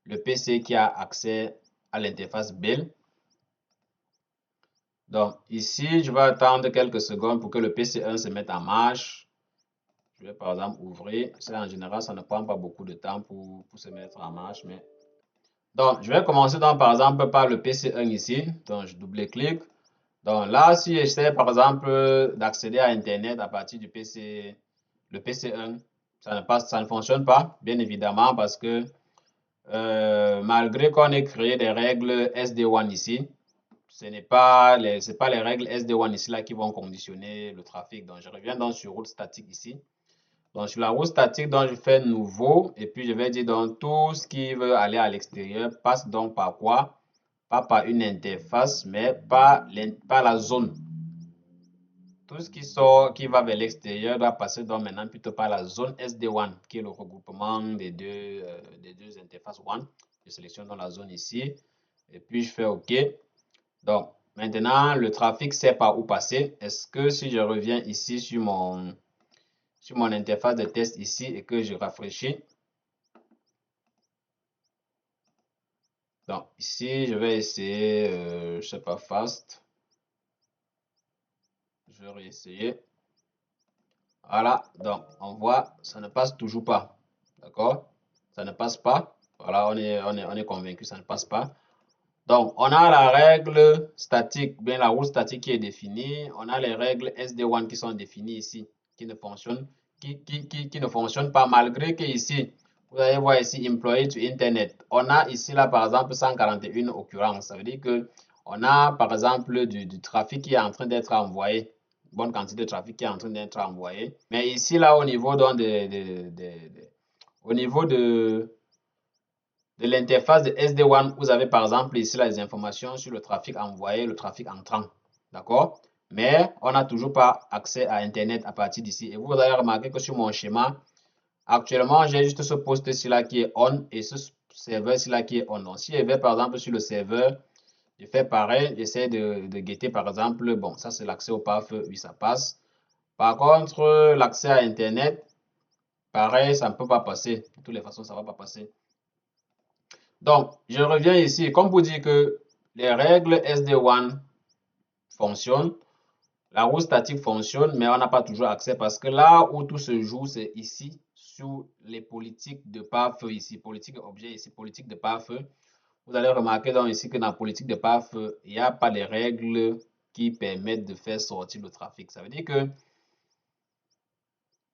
le PC qui a accès à l'interface Bell. Donc ici, je vais attendre quelques secondes pour que le PC1 se mette en marche. Je vais par exemple ouvrir. Ça, en général, ça ne prend pas beaucoup de temps pour se mettre en marche. Mais... Donc, je vais commencer donc, par exemple par le PC1 ici. Donc, je double-clique. Donc là, si j'essaie par exemple d'accéder à Internet à partir du PC, le PC1, ça ne fonctionne pas, bien évidemment, parce que malgré qu'on ait créé des règles SD-WAN ici, ce n'est pas les règles SD-WAN ici là qui vont conditionner le trafic. Donc, je reviens donc sur route statique ici. Donc, sur la route statique, donc je fais nouveau et puis je vais dire donc tout ce qui veut aller à l'extérieur passe donc par quoi? Pas par une interface, mais par la zone. Tout ce qui va vers l'extérieur doit passer donc maintenant plutôt par la zone SD-WAN, qui est le regroupement des deux interfaces WAN. Je sélectionne dans la zone ici et puis je fais OK. Donc, maintenant, le trafic sait par où passer. Est-ce que si je reviens ici sur mon interface de test ici et que je rafraîchis, donc ici, je vais essayer, je ne sais pas, fast. Je vais réessayer. Voilà, donc on voit, ça ne passe toujours pas. D'accord? Ça ne passe pas. Voilà, on est convaincu, ça ne passe pas. Donc, on a la règle statique, bien la route statique qui est définie. On a les règles SD-WAN qui sont définies ici, qui ne fonctionnent, qui ne fonctionnent pas, malgré que ici, vous allez voir ici, Employee to Internet. On a ici, là, par exemple, 141 occurrences. Ça veut dire que on a, par exemple, du trafic qui est en train d'être envoyé. Bonne quantité de trafic qui est en train d'être envoyé. Mais ici, là, au niveau donc, au niveau de l'interface de SD-WAN, vous avez par exemple ici là, les informations sur le trafic envoyé, le trafic entrant. D'accord? Mais on n'a toujours pas accès à Internet à partir d'ici. Et vous allez remarquer que sur mon schéma, actuellement, j'ai juste ce poste-ci là qui est on et ce serveur-ci là qui est on. Donc, si je vais par exemple sur le serveur, je fais pareil, j'essaie de guetter par exemple, bon, ça c'est l'accès au PAF, oui, ça passe. Par contre, l'accès à Internet, pareil, ça ne peut pas passer. De toutes les façons, ça ne va pas passer. Donc, je reviens ici, comme pour dire que les règles SD-WAN fonctionnent, la route statique fonctionne, mais on n'a pas toujours accès parce que là où tout se joue, c'est ici, sur les politiques de pare-feu ici, politique objet ici, politique de pare-feu, vous allez remarquer donc ici que dans la politique de pare-feu, il n'y a pas de règles qui permettent de faire sortir le trafic. Ça veut dire que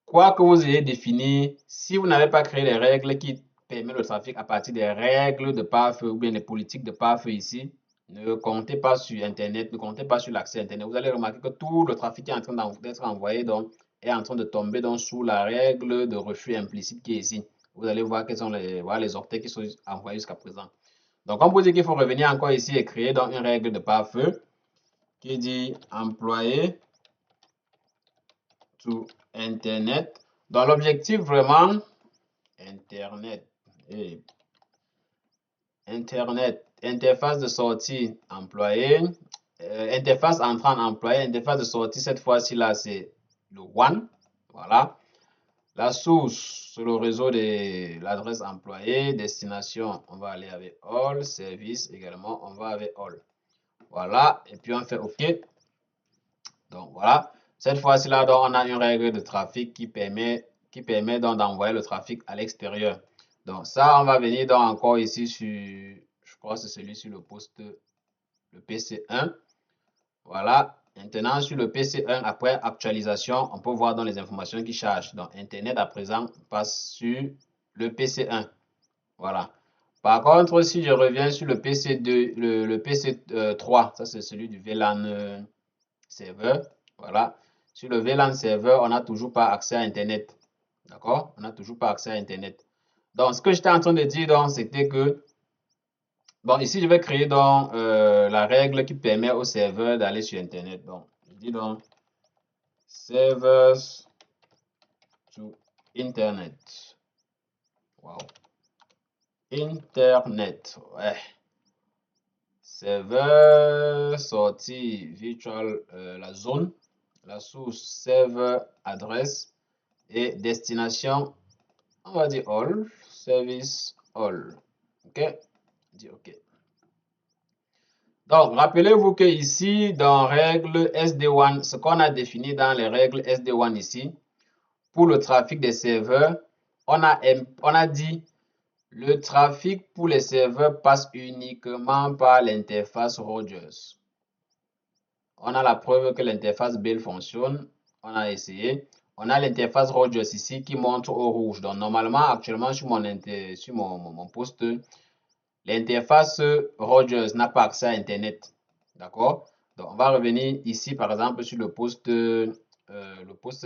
quoi que vous ayez défini, si vous n'avez pas créé les règles qui permettent le trafic à partir des règles de pare-feu ou bien les politiques de pare-feu ici, ne comptez pas sur Internet, ne comptez pas sur l'accès Internet. Vous allez remarquer que tout le trafic est en train d'être envoyé, donc est en train de tomber donc, sous la règle de refus implicite qui est ici. Vous allez voir quels sont les octets qui sont envoyés jusqu'à présent. Donc, on peut dire qu'il faut revenir encore ici et créer donc une règle de pare-feu qui dit employé to Internet. Dans l'objectif vraiment, Internet, interface de sortie employé, interface entrant employé, interface de sortie, cette fois-ci là, c'est le one. Voilà. La source, sur le réseau de l'adresse employé, destination, on va aller avec all, service également, on va avec all. Voilà, et puis on fait OK. Donc voilà, cette fois-ci là, donc, on a une règle de trafic qui permet donc d'envoyer le trafic à l'extérieur. Donc ça, on va venir donc encore ici sur, je crois que c'est celui sur le poste, le PC1. Voilà, maintenant sur le PC1, après actualisation, on peut voir dans les informations qui chargent. Donc Internet à présent passe sur le PC1. Voilà. Par contre, si je reviens sur le PC2, le PC3, ça c'est celui du VLAN serveur. Voilà. Sur le VLAN serveur, on n'a toujours pas accès à Internet. D'accord? On n'a toujours pas accès à Internet. Donc, ce que j'étais en train de dire, donc, c'était que, bon, ici, je vais créer donc la règle qui permet au serveur d'aller sur Internet. Donc, je dis donc, servers to Internet. Wow. Internet. Ouais. Serveur, sortie, virtual, la zone, la source, serveur, adresse et destination, on va dire all, service all. OK? Dis OK. Donc, rappelez-vous que ici, dans règle SD1, ce qu'on a défini dans les règles SD1 ici, pour le trafic des serveurs, on a dit le trafic pour les serveurs passe uniquement par l'interface Rogers. On a la preuve que l'interface Build fonctionne. On a essayé. On a l'interface Rogers ici qui montre au rouge. Donc, normalement, actuellement, sur mon poste, l'interface Rogers n'a pas accès à Internet. D'accord? Donc, on va revenir ici, par exemple, sur le poste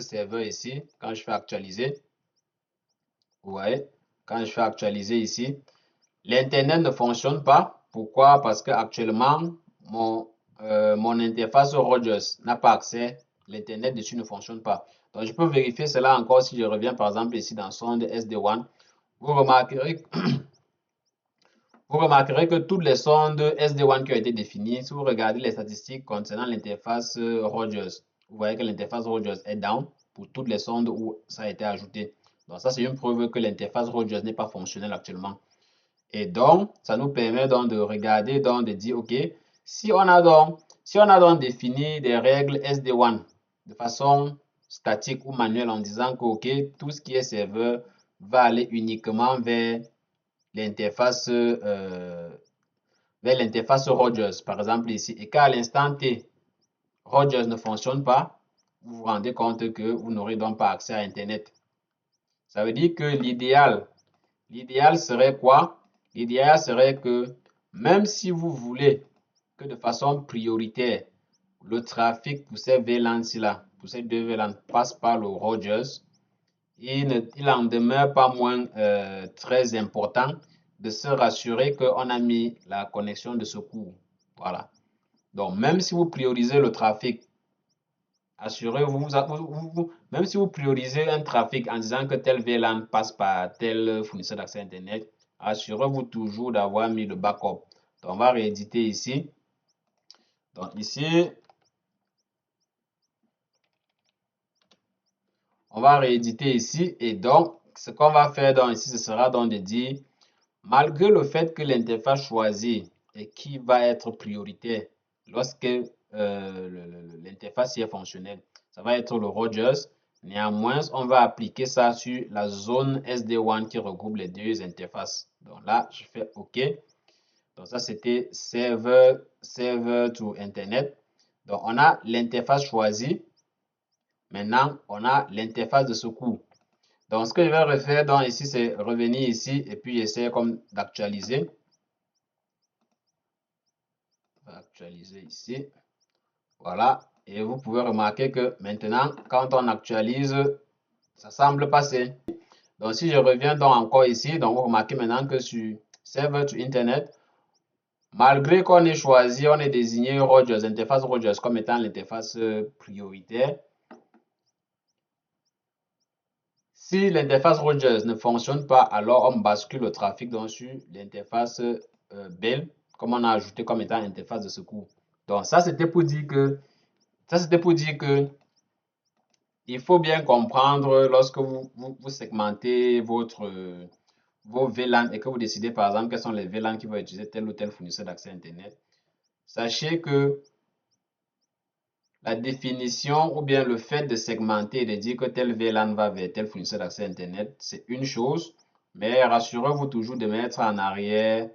serveur ici. Quand je fais actualiser, vous voyez, quand je fais actualiser ici, l'Internet ne fonctionne pas. Pourquoi? Parce que actuellement, mon interface Rogers n'a pas accès. L'Internet dessus ne fonctionne pas. Donc, je peux vérifier cela encore si je reviens, par exemple, ici dans sonde SD1. Vous remarquerez, que toutes les sondes SD1 qui ont été définies, si vous regardez les statistiques concernant l'interface Rogers, vous voyez que l'interface Rogers est down pour toutes les sondes où ça a été ajouté. Donc, ça, c'est une preuve que l'interface Rogers n'est pas fonctionnelle actuellement. Et donc, ça nous permet donc de regarder, donc de dire, OK, si on a donc défini des règles SD1 de façon statique ou manuelle en disant que, OK, tout ce qui est serveur va aller uniquement vers l'interface Rogers, par exemple ici, et qu'à l'instant T, Rogers ne fonctionne pas, vous vous rendez compte que vous n'aurez donc pas accès à Internet. Ça veut dire que l'idéal serait quoi? L'idéal serait que même si vous voulez que de façon prioritaire, le trafic pour ces VLAN-là, pour ces deux VLAN passe par le Rogers, il en demeure pas moins très important de se rassurer qu'on a mis la connexion de secours. Voilà. Donc, même si vous priorisez le trafic, assurez-vous, même si vous priorisez un trafic en disant que tel VLAN passe par tel fournisseur d'accès Internet, assurez-vous toujours d'avoir mis le backup. Donc, on va rééditer ici. Donc, ici, on va rééditer ici. Et donc, ce qu'on va faire donc ici, ce sera donc de dire, malgré le fait que l'interface choisie et qui va être prioritaire lorsque l'interface est fonctionnelle, ça va être le Rogers. Néanmoins, on va appliquer ça sur la zone SD-WAN qui regroupe les deux interfaces. Donc là, je fais OK. Donc ça, c'était server to Internet. Donc on a l'interface choisie. Maintenant, on a l'interface de secours. Donc ce que je vais refaire donc ici, c'est revenir ici et puis essayer comme d'actualiser. On va actualiser ici. Voilà. Et vous pouvez remarquer que maintenant, quand on actualise, ça semble passer. Donc, si je reviens donc encore ici, donc vous remarquez maintenant que sur Server to Internet, malgré qu'on ait choisi, on ait désigné Rogers, interface Rogers comme étant l'interface prioritaire, si l'interface Rogers ne fonctionne pas, alors on bascule le trafic donc sur l'interface Bell, comme on a ajouté comme étant interface de secours. Donc, ça, c'était pour dire que il faut bien comprendre lorsque vous segmentez vos VLAN et que vous décidez par exemple quels sont les VLAN qui vont utiliser tel ou tel fournisseur d'accès Internet. Sachez que la définition ou bien le fait de segmenter et de dire que tel VLAN va vers tel fournisseur d'accès Internet, c'est une chose, mais rassurez-vous toujours de mettre en arrière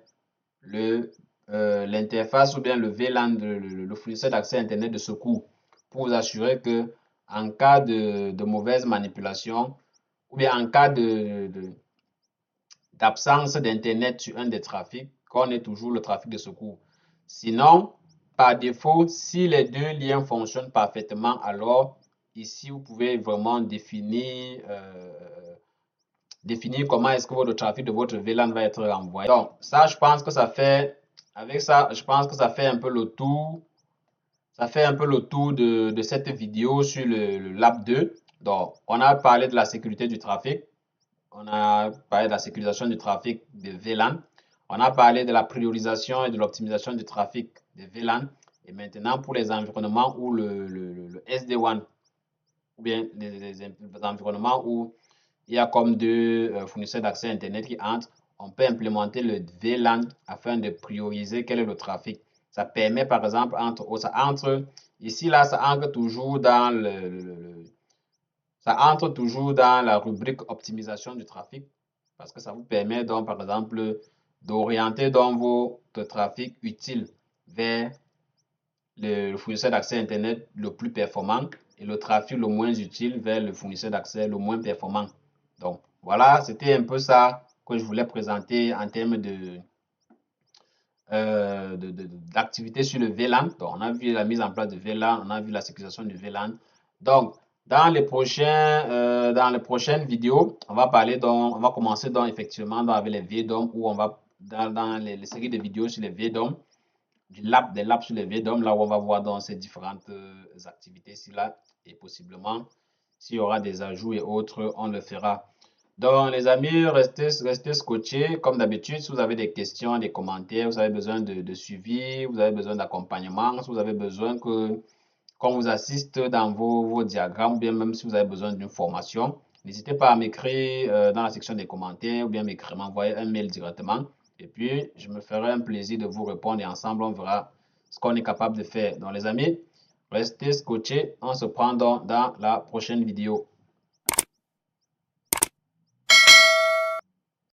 l'interface ou bien le VLAN, le fournisseur d'accès Internet de secours pour vous assurer que en cas de mauvaise manipulation ou bien en cas d'absence d'Internet sur un des trafics, qu'on ait toujours le trafic de secours. Sinon, par défaut, si les deux liens fonctionnent parfaitement, alors ici, vous pouvez vraiment définir comment est-ce que votre trafic de votre VLAN va être envoyé. Donc, ça, je pense que ça fait, avec ça, je pense que ça fait un peu le tour. Ça fait un peu le tour de cette vidéo sur le Lab 2. Donc, on a parlé de la sécurité du trafic. On a parlé de la sécurisation du trafic de VLAN. On a parlé de la priorisation et de l'optimisation du trafic de VLAN. Et maintenant, pour les environnements où le SD-WAN, ou bien les environnements où il y a comme deux fournisseurs d'accès Internet qui entrent, on peut implémenter le VLAN afin de prioriser quel est le trafic. Ça permet par exemple, ici là, ça entre toujours dans ça entre toujours dans la rubrique optimisation du trafic parce que ça vous permet donc par exemple d'orienter donc votre trafic utile vers le fournisseur d'accès Internet le plus performant et le trafic le moins utile vers le fournisseur d'accès le moins performant. Donc, voilà, c'était un peu ça que je voulais présenter en termes d'activité sur le VLAN. Donc, on a vu la mise en place de VLAN, on a vu la sécurisation du VLAN. Donc, dans les prochaines vidéos, on va commencer donc effectivement avec les VDOM où on va dans les séries de vidéos sur les VDOM des labs sur les VDOM, là où on va voir dans ces différentes activités-ci là, et possiblement, s'il y aura des ajouts et autres, on le fera. Donc, les amis, restez scotchés. Comme d'habitude, si vous avez des questions, des commentaires, vous avez besoin de suivi, vous avez besoin d'accompagnement, si vous avez besoin qu'on vous assiste dans vos diagrammes, ou bien même si vous avez besoin d'une formation, n'hésitez pas à m'écrire dans la section des commentaires ou bien m'envoyer un mail directement. Et puis, je me ferai un plaisir de vous répondre et ensemble, on verra ce qu'on est capable de faire. Donc, les amis, restez scotchés. On se prend dans la prochaine vidéo.